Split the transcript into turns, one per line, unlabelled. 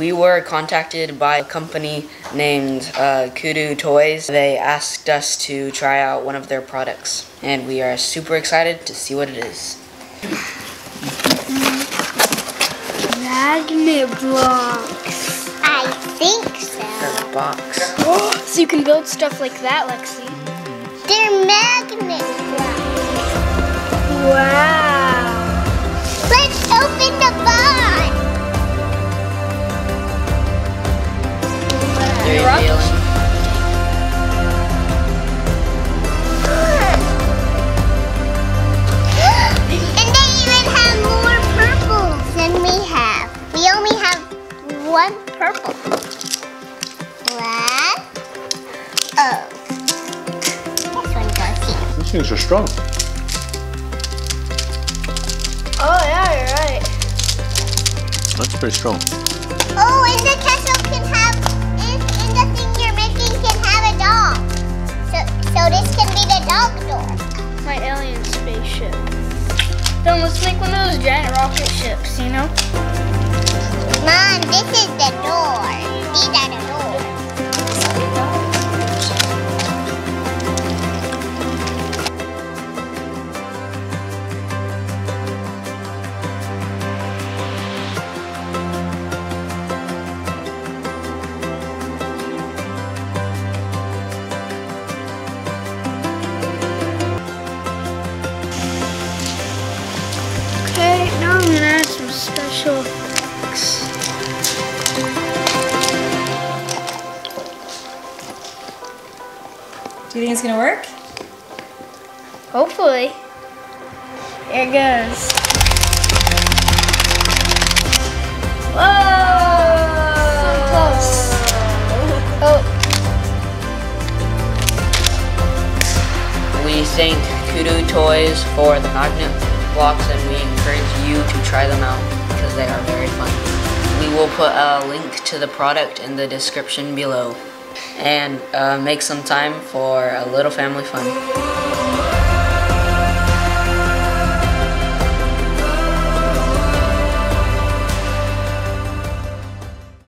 We were contacted by a company named Coodoo Toys. They asked us to try out one of their products, and we are super excited to see what it is.
Magnet blocks.
I think so.
The box.
So you can build stuff like that, Lexi.
They're magnet blocks.
Wow.
Let's open the box.
They're revealing.
And they even have more purples than we have. We only have one purple. One. Oh. This one goes here.
These things are strong.
Oh yeah, you're right.
That's pretty strong.
Oh, and the castle can have, and the thing you're making can have a dog. So this can be the dog door.
My alien spaceship. Then let's make one of those giant rocket ships, you know?
Mom, this is the door. These are the doors.
Okay, now I'm gonna add some special effects.
Do you think it's gonna work?
Hopefully. Here it goes. Whoa! So close. Oh.
We thank Coodoo Toys for the magnet blocks, and we encourage you to try them out because they are very fun. We will put a link to the product in the description below, and make some time for a little family fun.